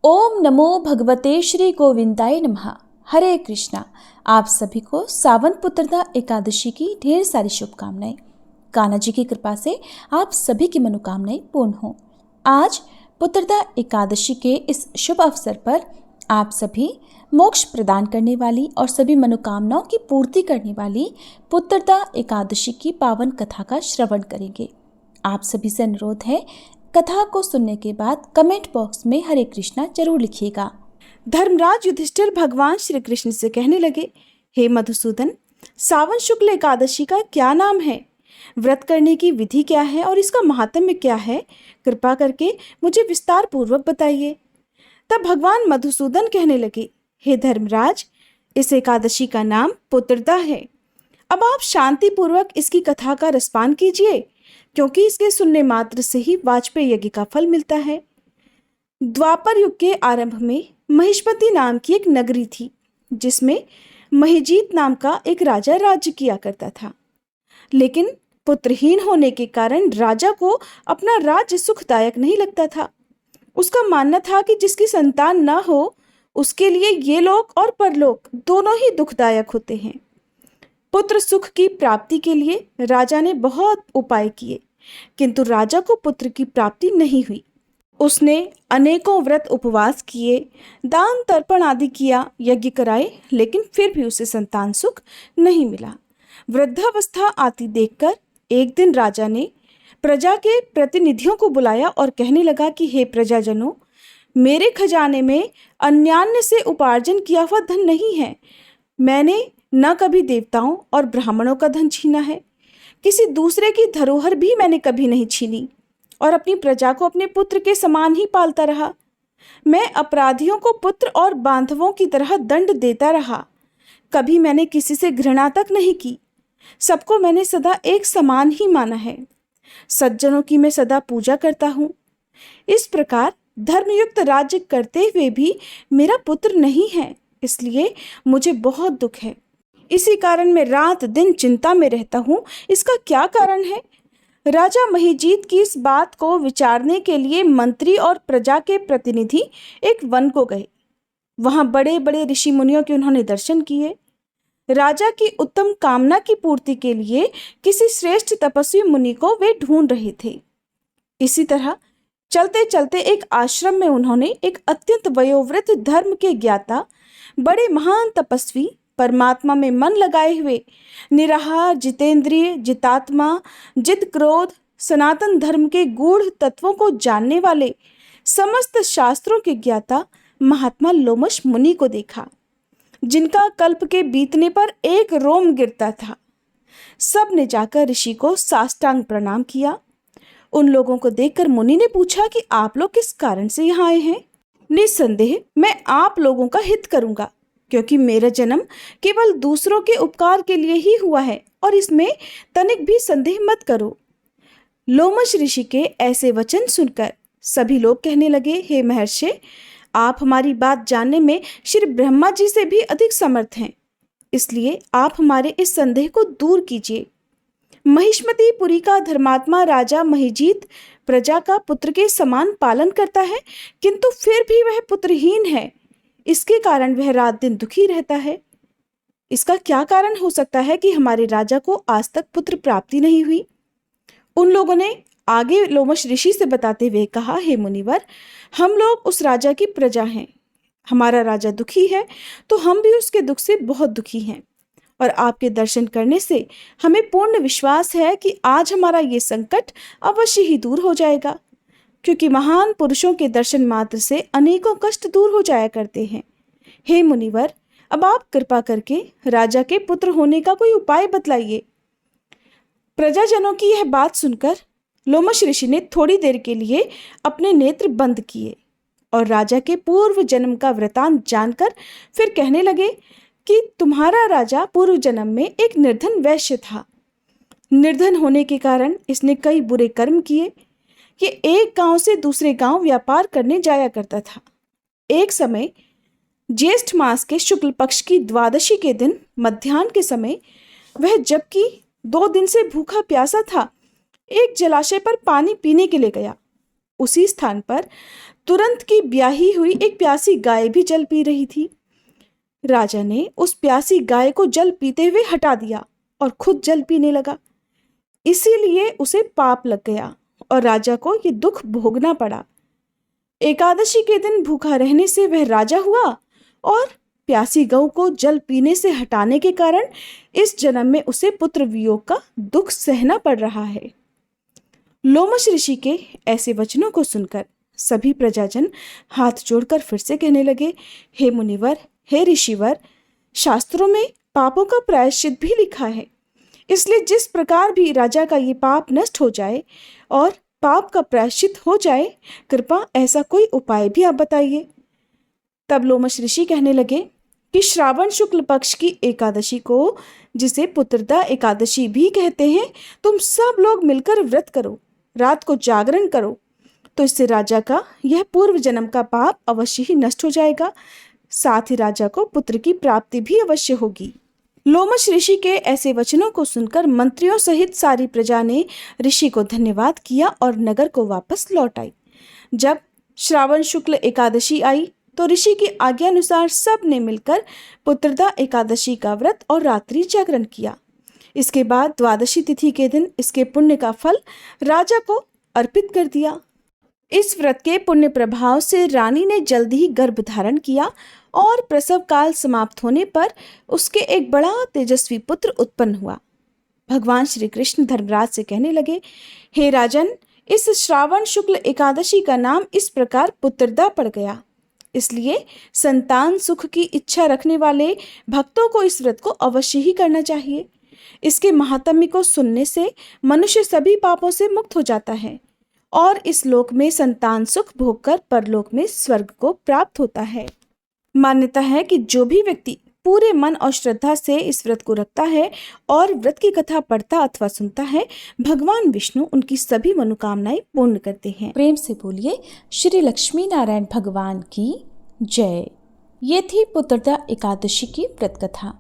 ओम नमो भगवते श्री गोविंदाय नमः। हरे कृष्णा। आप सभी को सावन पुत्रदा एकादशी की ढेर सारी शुभकामनाएं। कान्हा जी की कृपा से आप सभी की मनोकामनाएं पूर्ण हों। आज पुत्रदा एकादशी के इस शुभ अवसर पर आप सभी मोक्ष प्रदान करने वाली और सभी मनोकामनाओं की पूर्ति करने वाली पुत्रदा एकादशी की पावन कथा का श्रवण करेंगे। आप सभी से अनुरोध है, कथा को सुनने के बाद कमेंट बॉक्स में हरे कृष्णा जरूर लिखिएगा। धर्मराज युधिष्ठिर भगवान श्री कृष्ण से कहने लगे, हे मधुसूदन, सावन शुक्ल एकादशी का क्या नाम है? व्रत करने की विधि क्या है और इसका महात्म्य क्या है? कृपा करके मुझे विस्तार पूर्वक बताइए। तब भगवान मधुसूदन कहने लगे, हे धर्मराज, इस एकादशी का नाम पुत्रदा है। अब आप शांति पूर्वक इसकी कथा का रसपान कीजिए, क्योंकि इसके सुनने मात्र से ही वाजपेय यज्ञ का फल मिलता है। द्वापर युग के आरंभ में महिष्मती नाम की एक नगरी थी, जिसमें महिजीत नाम का एक राजा राज्य किया करता था। लेकिन पुत्रहीन होने के कारण राजा को अपना राज्य सुखदायक नहीं लगता था। उसका मानना था कि जिसकी संतान न हो, उसके लिए ये लोक और परलोक दोनों ही दुखदायक होते हैं। पुत्र सुख की प्राप्ति के लिए राजा ने बहुत उपाय किए, किंतु राजा को पुत्र की प्राप्ति नहीं हुई। उसने अनेकों व्रत उपवास किए, दान तर्पण आदि किया, यज्ञ कराए, लेकिन फिर भी उसे संतान सुख नहीं मिला। वृद्धावस्था आती देखकर एक दिन राजा ने प्रजा के प्रतिनिधियों को बुलाया और कहने लगा कि हे प्रजाजनों, मेरे खजाने में अन्यान्य से उपार्जन किया हुआ धन नहीं है। मैंने न कभी देवताओं और ब्राह्मणों का धन छीना है, किसी दूसरे की धरोहर भी मैंने कभी नहीं छीनी, और अपनी प्रजा को अपने पुत्र के समान ही पालता रहा। मैं अपराधियों को पुत्र और बांधवों की तरह दंड देता रहा। कभी मैंने किसी से घृणा तक नहीं की। सबको मैंने सदा एक समान ही माना है। सज्जनों की मैं सदा पूजा करता हूँ। इस प्रकार धर्मयुक्त राज्य करते हुए भी मेरा पुत्र नहीं है, इसलिए मुझे बहुत दुख है। इसी कारण मैं रात दिन चिंता में रहता हूँ। इसका क्या कारण है? राजा महिजीत की इस बात को विचारने के लिए मंत्री और प्रजा के प्रतिनिधि एक वन को गए। वहां बड़े बड़े ऋषि मुनियों के उन्होंने दर्शन किए। राजा की उत्तम कामना की पूर्ति के लिए किसी श्रेष्ठ तपस्वी मुनि को वे ढूंढ रहे थे। इसी तरह चलते चलते एक आश्रम में उन्होंने एक अत्यंत वयोवृद्ध धर्म के ज्ञाता, बड़े महान तपस्वी, परमात्मा में मन लगाए हुए, निराहार, जितेंद्रिय, जितात्मा, जित क्रोध, सनातन धर्म के गूढ़ तत्वों को जानने वाले, समस्त शास्त्रों के ज्ञाता महात्मा लोमश मुनि को देखा, जिनका कल्प के बीतने पर एक रोम गिरता था। सब ने जाकर ऋषि को साष्टांग प्रणाम किया। उन लोगों को देखकर मुनि ने पूछा कि आप लोग किस कारण से यहाँ आए हैं? निस्संदेह मैं आप लोगों का हित करूंगा, क्योंकि मेरा जन्म केवल दूसरों के उपकार के लिए ही हुआ है, और इसमें तनिक भी संदेह मत करो। लोमश ऋषि के ऐसे वचन सुनकर सभी लोग कहने लगे, हे महर्षि, आप हमारी बात जानने में श्री ब्रह्मा जी से भी अधिक समर्थ हैं, इसलिए आप हमारे इस संदेह को दूर कीजिए। महिष्मतीपुरी का धर्मात्मा राजा महिजीत प्रजा का पुत्र के समान पालन करता है, किंतु फिर भी वह पुत्रहीन है। इसके कारण वह रात दिन दुखी रहता है। इसका क्या कारण हो सकता है कि हमारे राजा को आज तक पुत्र प्राप्ति नहीं हुई? उन लोगों ने आगे लोमश ऋषि से बताते हुए कहा, हे मुनिवर, हम लोग उस राजा की प्रजा हैं। हमारा राजा दुखी है तो हम भी उसके दुख से बहुत दुखी हैं, और आपके दर्शन करने से हमें पूर्ण विश्वास है कि आज हमारा ये संकट अवश्य ही दूर हो जाएगा, क्योंकि महान पुरुषों के दर्शन मात्र से अनेकों कष्ट दूर हो जाया करते हैं। हे मुनिवर, अब आप कृपा करके राजा के पुत्र होने का कोई उपाय बतलाइए। प्रजाजनों की यह बात सुनकर लोमश ऋषि ने थोड़ी देर के लिए अपने नेत्र बंद किए और राजा के पूर्व जन्म का वृतांत जानकर फिर कहने लगे कि तुम्हारा राजा पूर्व जन्म में एक निर्धन वैश्य था। निर्धन होने के कारण इसने कई बुरे कर्म किए। ये एक गांव से दूसरे गांव व्यापार करने जाया करता था। एक समय ज्येष्ठ मास के शुक्ल पक्ष की द्वादशी के दिन मध्याह्न के समय वह, जबकि 2 दिन से भूखा प्यासा था, एक जलाशय पर पानी पीने के लिए गया। उसी स्थान पर तुरंत की ब्याही हुई एक प्यासी गाय भी जल पी रही थी। राजा ने उस प्यासी गाय को जल पीते हुए हटा दिया और खुद जल पीने लगा। इसीलिए उसे पाप लग गया और राजा को ये दुख भोगना पड़ा। एकादशी के दिन भूखा रहने से वह राजा हुआ और प्यासी गौ को जल पीने से हटाने के कारण इस जन्म में उसे पुत्र वियोग का दुख सहना पड़ रहा है। लोमश ऋषि के ऐसे वचनों को सुनकर सभी प्रजाजन हाथ जोड़कर फिर से कहने लगे, हे मुनिवर, हे ऋषिवर, शास्त्रों में पापों का प्रायश्चित भी लिखा है, इसलिए जिस प्रकार भी राजा का ये पाप नष्ट हो जाए और पाप का प्रायश्चित हो जाए, कृपा ऐसा कोई उपाय भी आप बताइए। तब लोमश ऋषि कहने लगे कि श्रावण शुक्ल पक्ष की एकादशी को, जिसे पुत्रदा एकादशी भी कहते हैं, तुम सब लोग मिलकर व्रत करो, रात को जागरण करो, तो इससे राजा का यह पूर्व जन्म का पाप अवश्य ही नष्ट हो जाएगा, साथ ही राजा को पुत्र की प्राप्ति भी अवश्य होगी। लोमश ऋषि के ऐसे वचनों को सुनकर मंत्रियों सहित सारी प्रजा ने ऋषि को धन्यवाद किया और नगर को वापस लौट आई। जब श्रावण शुक्ल एकादशी आई तो ऋषि की आज्ञानुसार सब ने मिलकर पुत्रदा एकादशी का व्रत और रात्रि जागरण किया। इसके बाद द्वादशी तिथि के दिन इसके पुण्य का फल राजा को अर्पित कर दिया। इस व्रत के पुण्य प्रभाव से रानी ने जल्दी ही गर्भ धारण किया और प्रसव काल समाप्त होने पर उसके एक बड़ा तेजस्वी पुत्र उत्पन्न हुआ। भगवान श्री कृष्ण धर्मराज से कहने लगे, हे राजन, इस श्रावण शुक्ल एकादशी का नाम इस प्रकार पुत्रदा पड़ गया। इसलिए संतान सुख की इच्छा रखने वाले भक्तों को इस व्रत को अवश्य ही करना चाहिए। इसके महात्म्य को सुनने से मनुष्य सभी पापों से मुक्त हो जाता है और इस लोक में संतान सुख भोगकर परलोक में स्वर्ग को प्राप्त होता है। मान्यता है कि जो भी व्यक्ति पूरे मन और श्रद्धा से इस व्रत को रखता है और व्रत की कथा पढ़ता अथवा सुनता है, भगवान विष्णु उनकी सभी मनोकामनाएं पूर्ण करते हैं। प्रेम से बोलिए श्री लक्ष्मी नारायण भगवान की जय। ये थी पुत्रदा एकादशी की व्रत कथा।